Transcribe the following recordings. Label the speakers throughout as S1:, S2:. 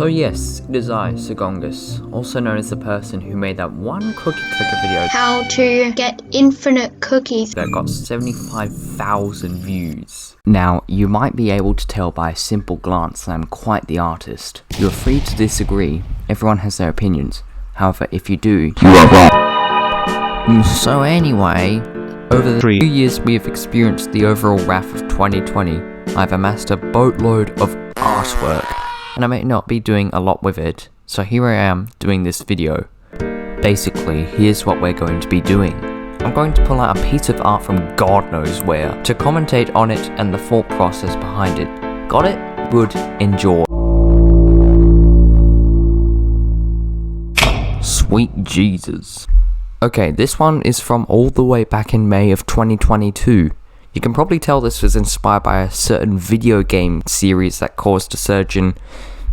S1: yes, it is I, SirGongus, also known as the person who made that one cookie clicker video
S2: how to get infinite cookies
S1: that got 75,000 views. Now, you might be able to tell by a simple glance that I'm quite the artist. You're free to disagree, everyone has their opinions. However, if you do, you are wrong. So anyway, over the 3 years we have experienced the overall wrath of 2020, I've amassed a boatload of artwork, and I may not be doing a lot with it, so here I am doing this video. Basically, here's what we're going to be doing. I'm going to pull out a piece of art from God knows where, to commentate on it and the thought process behind it. Got it? Good. Enjoy. Sweet Jesus. Okay, this one is from all the way back in May of 2022. You can probably tell this was inspired by a certain video game series that caused a surge in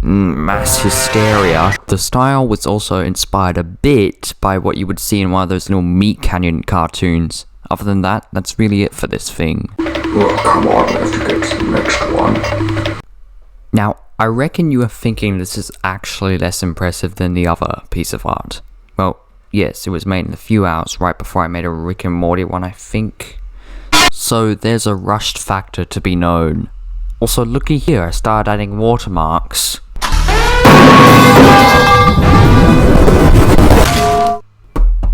S1: mass hysteria. The style was also inspired a bit by what you would see in one of those little Meat Canyon cartoons. Other than that, that's really it for this thing.
S3: Oh, come on, we have to get to the next one.
S1: Now, I reckon you are thinking this is actually less impressive than the other piece of art. Well, yes, it was made in a few hours right before I made a Rick and Morty one, I think. So there's a rushed factor to be known. Also, looky here, I started adding watermarks.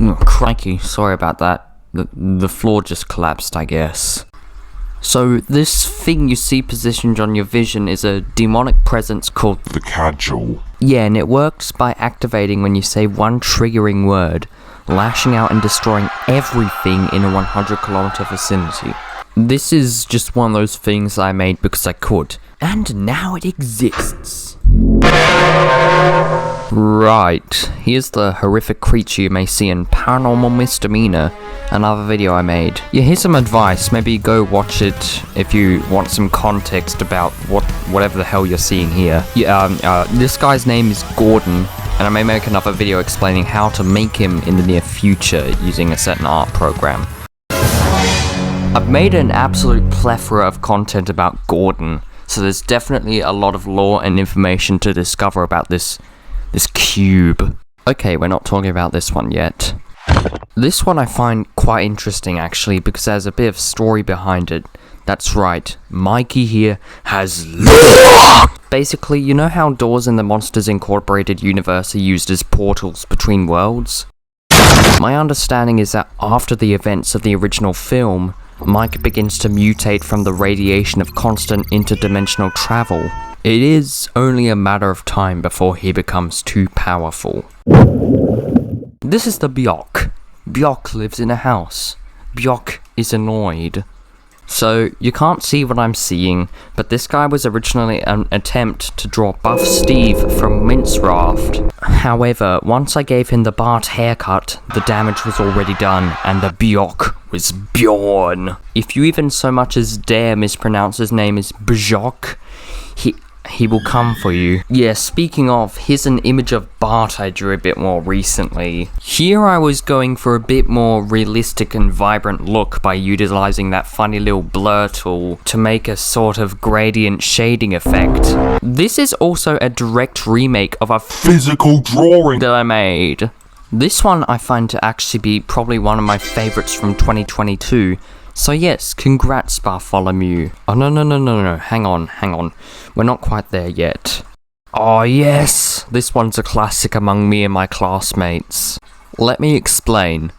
S1: Oh, crikey, sorry about that. The floor just collapsed, I guess. So this thing you see positioned on your vision is a demonic presence called
S3: the Cadjil.
S1: Yeah, and it works by activating when you say one triggering word, lashing out and destroying everything in a 100-kilometer vicinity. This is just one of those things I made because I could, and now it exists. Right, here's the horrific creature you may see in Paranormal Misdemeanour, another video I made. Yeah, here's some advice, maybe go watch it if you want some context about whatever the hell you're seeing here. Yeah, this guy's name is Gordon, and I may make another video explaining how to make him in the near future using a certain art program. I've made an absolute plethora of content about Gordon, so there's definitely a lot of lore and information to discover about this cube. Okay, we're not talking about this one yet. This one I find quite interesting actually, because there's a bit of story behind it. That's right, Mikey here has lore! Basically, you know how doors in the Monsters Incorporated universe are used as portals between worlds? My understanding is that after the events of the original film, Mike begins to mutate from the radiation of constant interdimensional travel. It is only a matter of time before he becomes too powerful. This is the Bjock. Bjock lives in a house. Bjock is annoyed. So, you can't see what I'm seeing, but this guy was originally an attempt to draw Buff Steve from Mince Raft. However, once I gave him the Bart haircut, the damage was already done, and the Bjock was born. If you even so much as dare mispronounce his name as Bjock, he will come for you. Yeah, speaking of, here's an image of Bart I drew a bit more recently. Here I was going for a bit more realistic and vibrant look by utilizing that funny little blur tool to make a sort of gradient shading effect. This is also a direct remake of a
S3: physical drawing
S1: that I made. This one I find to actually be probably one of my favorites from 2022. So yes, congrats Bartholomew. Oh no, hang on. We're not quite there yet. Oh yes, this one's a classic among me and my classmates. Let me explain.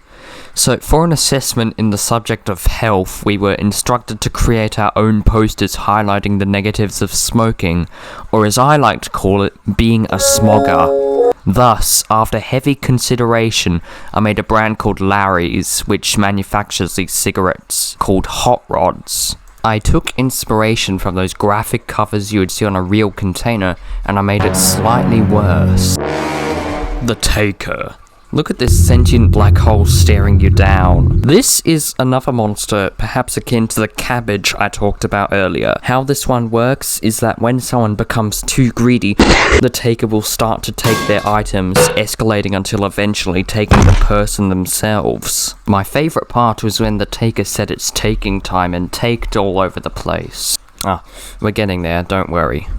S1: So for an assessment in the subject of health, we were instructed to create our own posters highlighting the negatives of smoking, or as I like to call it, being a smogger. Thus, after heavy consideration, I made a brand called Larry's, which manufactures these cigarettes called Hot Rods. I took inspiration from those graphic covers you would see on a real container, and I made it slightly worse. The Taker. Look at this sentient black hole staring you down. This is another monster, perhaps akin to the cabbage I talked about earlier. How this one works is that when someone becomes too greedy, the Taker will start to take their items, escalating until eventually taking the person themselves. My favourite part was when the Taker said it's taking time and taked all over the place. Ah, we're getting there, don't worry.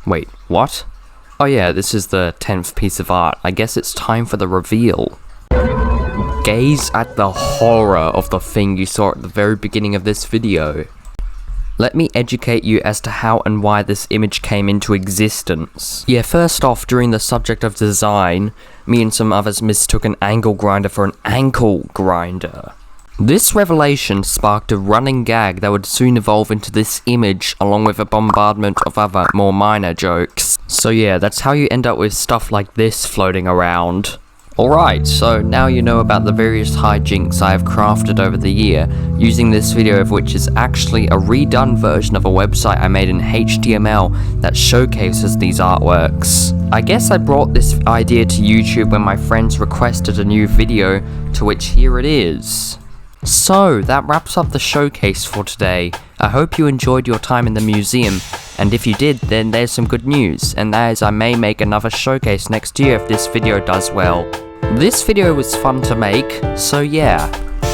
S1: Wait, what? Oh yeah, this is the 10th piece of art. I guess it's time for the reveal. Gaze at the horror of the thing you saw at the very beginning of this video. Let me educate you as to how and why this image came into existence. Yeah, first off, during the subject of design, me and some others mistook an angle grinder for an ankle grinder. This revelation sparked a running gag that would soon evolve into this image, along with a bombardment of other, more minor jokes. So yeah, that's how you end up with stuff like this floating around. Alright, so now you know about the various hijinks I have crafted over the year, using this video of which is actually a redone version of a website I made in HTML that showcases these artworks. I guess I brought this idea to YouTube when my friends requested a new video, to which here it is. So, that wraps up the showcase for today. I hope you enjoyed your time in the museum, and if you did, then there's some good news, and that is I may make another showcase next year if this video does well. This video was fun to make, so yeah.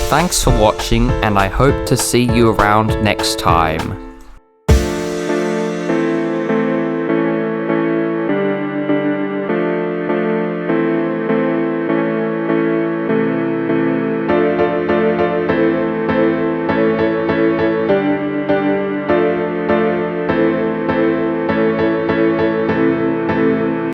S1: Thanks for watching, and I hope to see you around next time.